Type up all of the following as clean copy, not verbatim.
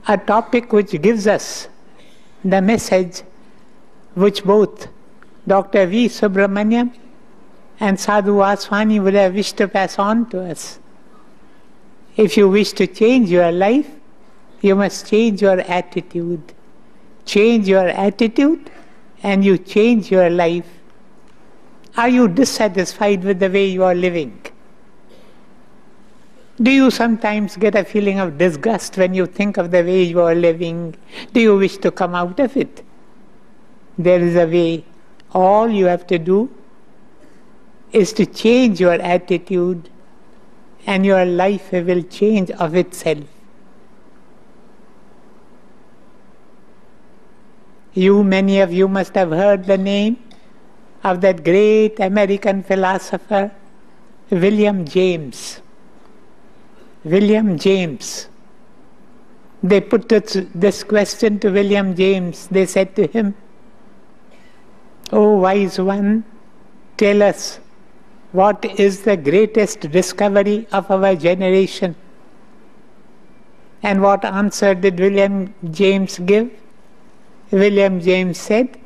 a topic which gives us the message which both Dr. V. Subramaniam and Sadhu Vaswani would have wished to pass on to us. If you wish to change your life, you must change your attitude. Change your attitude and you change your life. Are you dissatisfied with the way you are living? Do you sometimes get a feeling of disgust when you think of the way you are living? Do you wish to come out of it? There is a way. All you have to do is to change your attitude and your life will change of itself. Many of you must have heard the name of that great American philosopher, William James. William James. They put this question to William James. They said to him, "O wise one, tell us, what is the greatest discovery of our generation?" And what answer did William James give? William James said,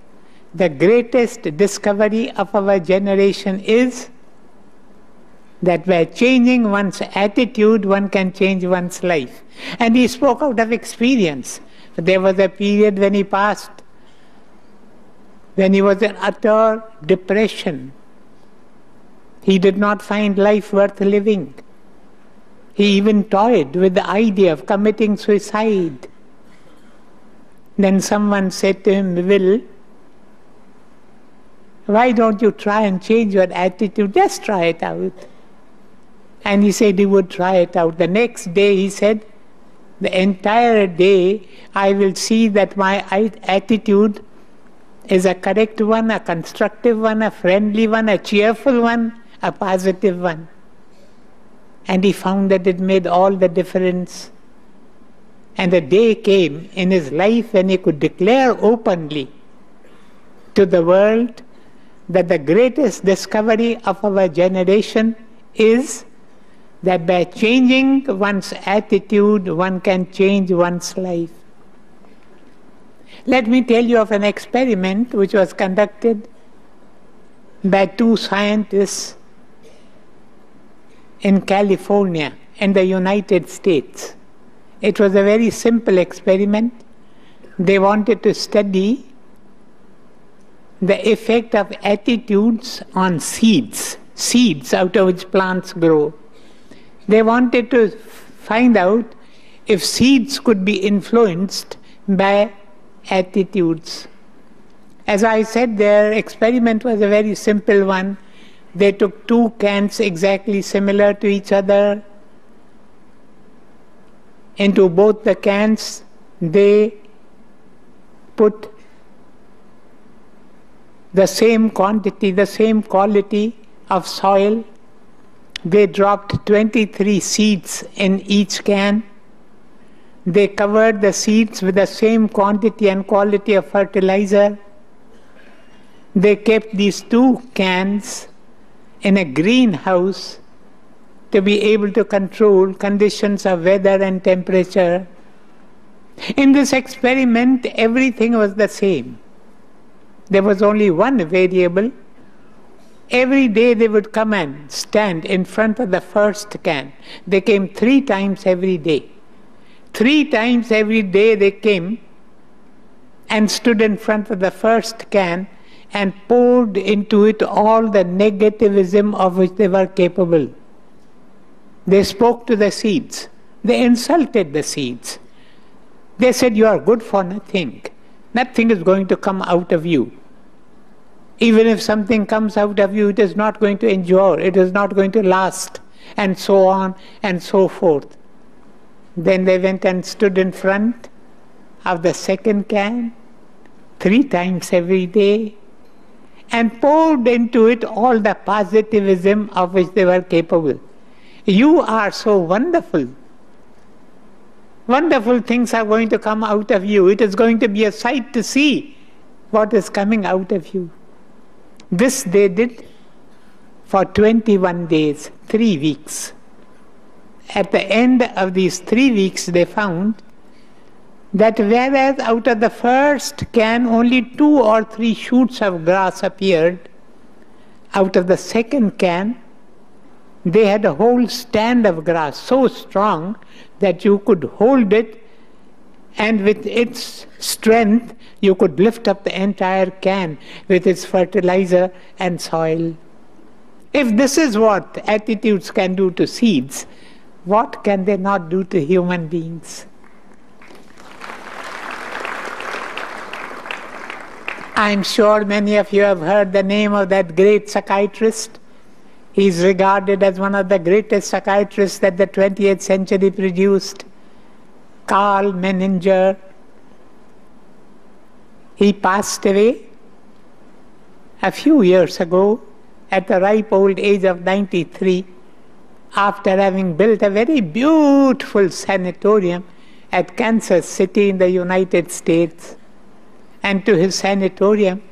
"The greatest discovery of our generation is that by changing one's attitude, one can change one's life." And he spoke out of experience. There was a period when he passed, when he was in utter depression. He did not find life worth living. He even toyed with the idea of committing suicide. Then someone said to him, "Will, why don't you try and change your attitude? Just try it out." And he said he would try it out. The next day he said, "The entire day I will see that my attitude is a correct one, a constructive one, a friendly one, a cheerful one, a positive one." And he found that it made all the difference. And the day came in his life when he could declare openly to the world that the greatest discovery of our generation is that by changing one's attitude, one can change one's life. Let me tell you of an experiment which was conducted by two scientists in California in the United States. It was a very simple experiment. They wanted to study the effect of attitudes on seeds out of which plants grow. They wanted to find out if seeds could be influenced by attitudes. As I said, their experiment was a very simple one. They took two cans exactly similar to each other. Into both the cans, they put the same quantity, the same quality of soil. They dropped 23 seeds in each can. They covered the seeds with the same quantity and quality of fertilizer. They kept these two cans in a greenhouse to be able to control conditions of weather and temperature. In this experiment, everything was the same. There was only one variable. Every day they would come and stand in front of the first can. They came 3 times every day. 3 times every day they came and stood in front of the first can and poured into it all the negativism of which they were capable. They spoke to the seeds. They insulted the seeds. They said, "You are good for nothing. Nothing is going to come out of you. Even if something comes out of you, it is not going to endure. It is not going to last." And so on and so forth. Then they went and stood in front of the second can 3 times every day and poured into it all the positivism of which they were capable. "You are so wonderful. Wonderful things are going to come out of you. It is going to be a sight to see what is coming out of you." This they did for 21 days, 3 weeks. At the end of these 3 weeks, they found that whereas out of the first can only 2 or 3 shoots of grass appeared, out of the second can they had a whole stand of grass so strong that you could hold it, and with its strength you could lift up the entire can with its fertilizer and soil. If this is what attitudes can do to seeds, what can they not do to human beings? I'm sure many of you have heard the name of that great psychiatrist. He is regarded as one of the greatest psychiatrists that the 20th century produced, Karl Menninger. He passed away a few years ago at the ripe old age of 93 after having built a very beautiful sanatorium at Kansas City in the United States. And to his sanatorium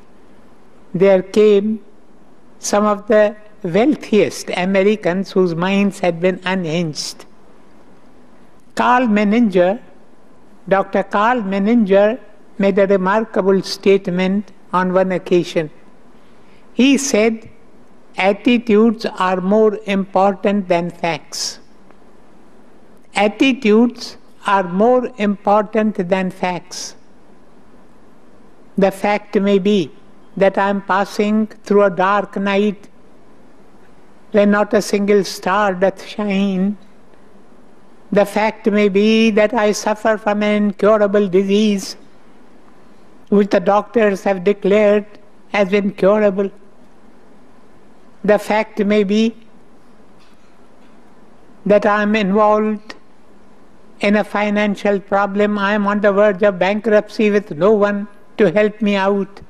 there came some of the wealthiest Americans whose minds had been unhinged. Karl Menninger, Dr. Karl Menninger made a remarkable statement on one occasion. He said, attitudes are more important than facts. Attitudes are more important than facts. The fact may be that I am passing through a dark night when not a single star doth shine. The fact may be that I suffer from an incurable disease which the doctors have declared as incurable. The fact may be that I am involved in a financial problem. I am on the verge of bankruptcy with no one to help me out.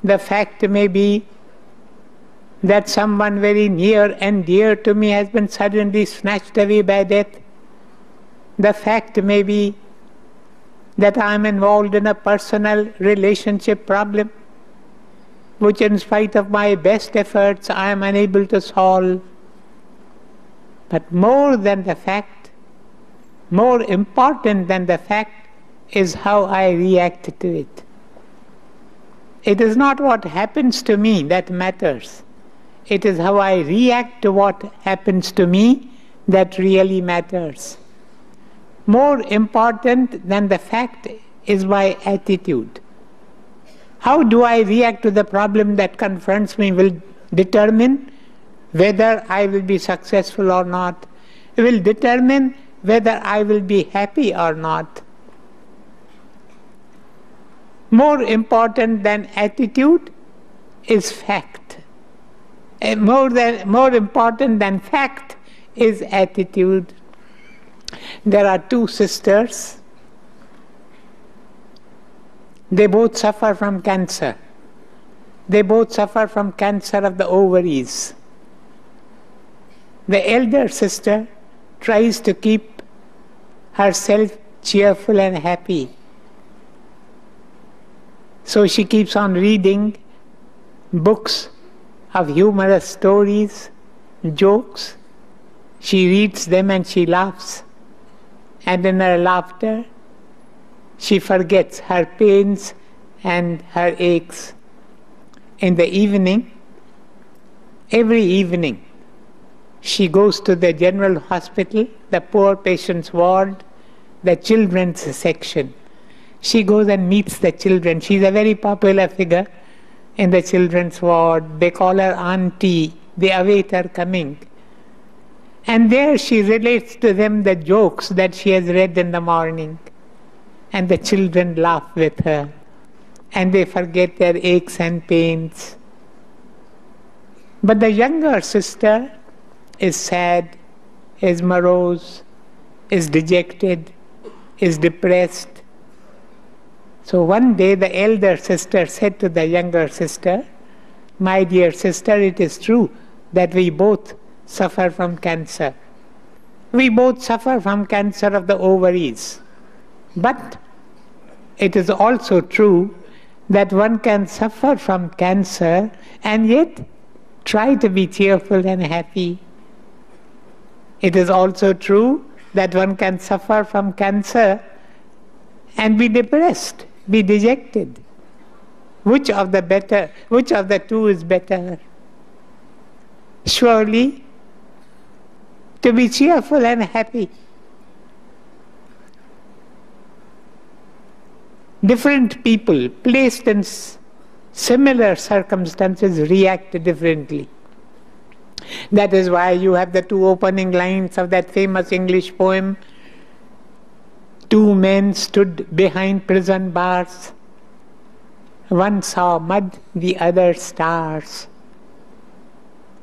The fact may be that someone very near and dear to me has been suddenly snatched away by death. The fact may be that I am involved in a personal relationship problem which in spite of my best efforts I am unable to solve. But more than the fact, more important than the fact is how I react to it. It is not what happens to me that matters. It is how I react to what happens to me that really matters. More important than the fact is my attitude. How do I react to the problem that confronts me will determine whether I will be successful or not. It will determine whether I will be happy or not. More important than attitude is fact. More important than fact is attitude. There are 2 sisters. They both suffer from cancer. They both suffer from cancer of the ovaries. The elder sister tries to keep herself cheerful and happy. So she keeps on reading books of humorous stories, jokes. She reads them and she laughs. And in her laughter, she forgets her pains and her aches. In the evening, every evening, she goes to the general hospital, the poor patients' ward, the children's section. She goes and meets the children. She's a very popular figure in the children's ward. They call her auntie. They await her coming. And there she relates to them the jokes that she has read in the morning. And the children laugh with her. And they forget their aches and pains. But the younger sister is sad, is morose, is dejected, is depressed. So one day the elder sister said to the younger sister, "My dear sister, it is true that we both suffer from cancer. We both suffer from cancer of the ovaries. But it is also true that one can suffer from cancer and yet try to be cheerful and happy. It is also true that one can suffer from cancer and be depressed, be dejected. Which of the two is better? Surely, to be cheerful and happy. Different people placed in similar circumstances react differently. That is why you have the two opening lines of that famous English poem, "Two men stood behind prison bars. One saw mud, the other stars."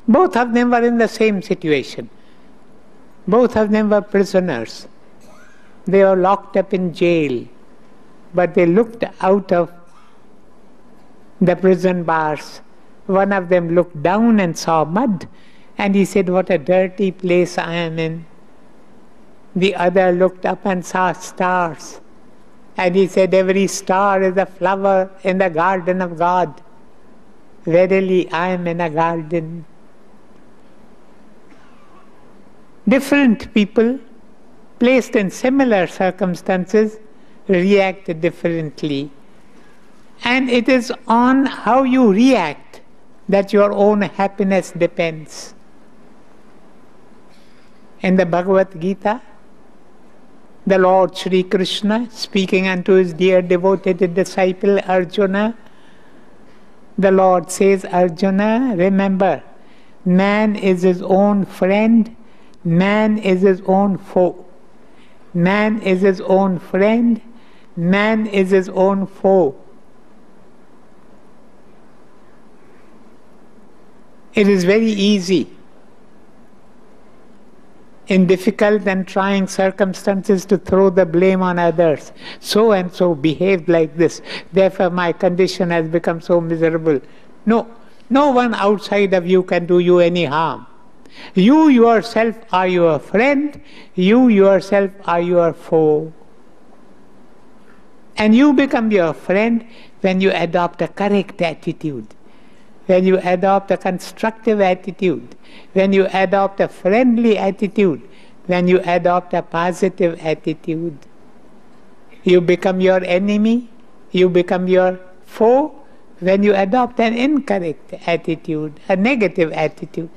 Both of them were in the same situation. Both of them were prisoners. They were locked up in jail, but they looked out of the prison bars. One of them looked down and saw mud, and he said, "What a dirty place I am in." The other looked up and saw stars, and he said, "Every star is a flower in the garden of God. Verily, I am in a garden." Different people placed in similar circumstances react differently. And it is on how you react that your own happiness depends. In the Bhagavad Gita, the Lord Sri Krishna, speaking unto his dear devoted disciple Arjuna, the Lord says, "Arjuna, remember, man is his own friend, man is his own foe. Man is his own friend, man is his own foe." It is very easy in difficult and trying circumstances to throw the blame on others. So and so behaved like this, therefore my condition has become so miserable. No one outside of you can do you any harm. You yourself are your friend, you yourself are your foe. And you become your friend when you adopt a correct attitude, when you adopt a constructive attitude, when you adopt a friendly attitude, when you adopt a positive attitude. You become your enemy, you become your foe when you adopt an incorrect attitude, a negative attitude.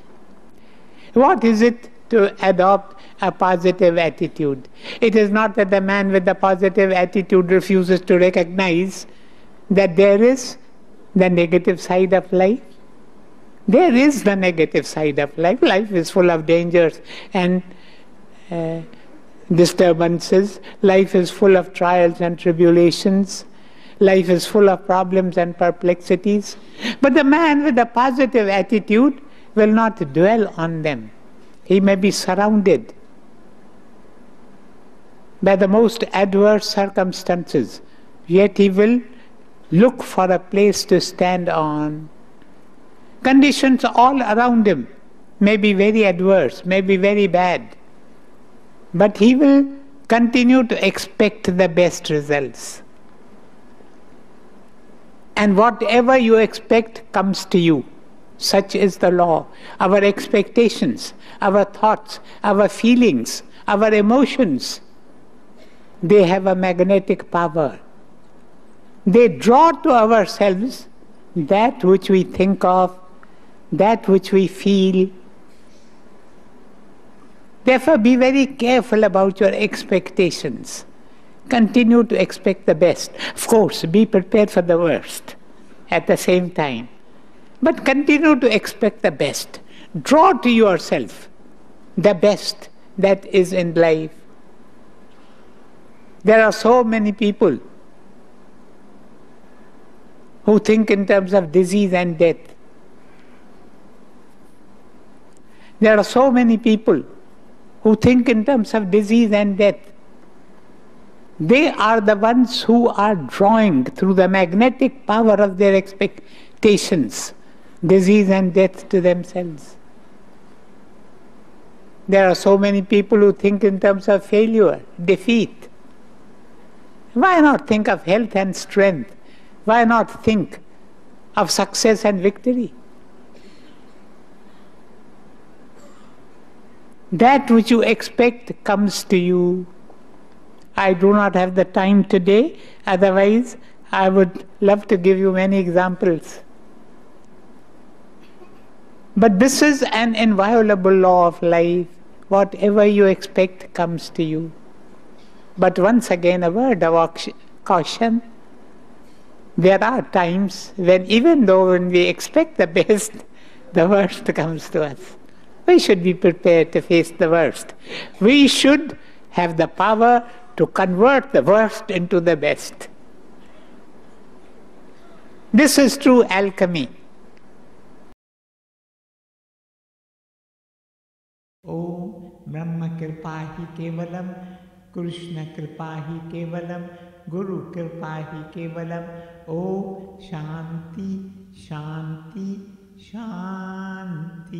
What is it to adopt a positive attitude? It is not that the man with the positive attitude refuses to recognize that there is the negative side of life. There is the negative side of life. Life is full of dangers and disturbances. Life is full of trials and tribulations. Life is full of problems and perplexities. But the man with a positive attitude will not dwell on them. He may be surrounded by the most adverse circumstances, yet he will look for a place to stand on. Conditions all around him may be very adverse, may be very bad, but he will continue to expect the best results. And whatever you expect comes to you. Such is the law. Our expectations, our thoughts, our feelings, our emotions, they have a magnetic power. They draw to ourselves that which we think of, that which we feel. Therefore, be very careful about your expectations. Continue to expect the best. Of course, be prepared for the worst at the same time. But continue to expect the best. Draw to yourself the best that is in life. There are so many people who think in terms of disease and death. There are so many people who think in terms of disease and death. They are the ones who are drawing through the magnetic power of their expectations disease and death to themselves. There are so many people who think in terms of failure, defeat. Why not think of health and strength? Why not think of success and victory? That which you expect comes to you. I do not have the time today, otherwise I would love to give you many examples. But this is an inviolable law of life. Whatever you expect comes to you. But once again, a word of caution. There are times when even though when we expect the best, the worst comes to us. We should be prepared to face the worst. We should have the power to convert the worst into the best. This is true alchemy. Om Brahma Kripa hi Kevalam, Krishna Kripa hi Kevalam, Guru Kripa hi Kevalam. Om Shanti, Shanti, Shanti.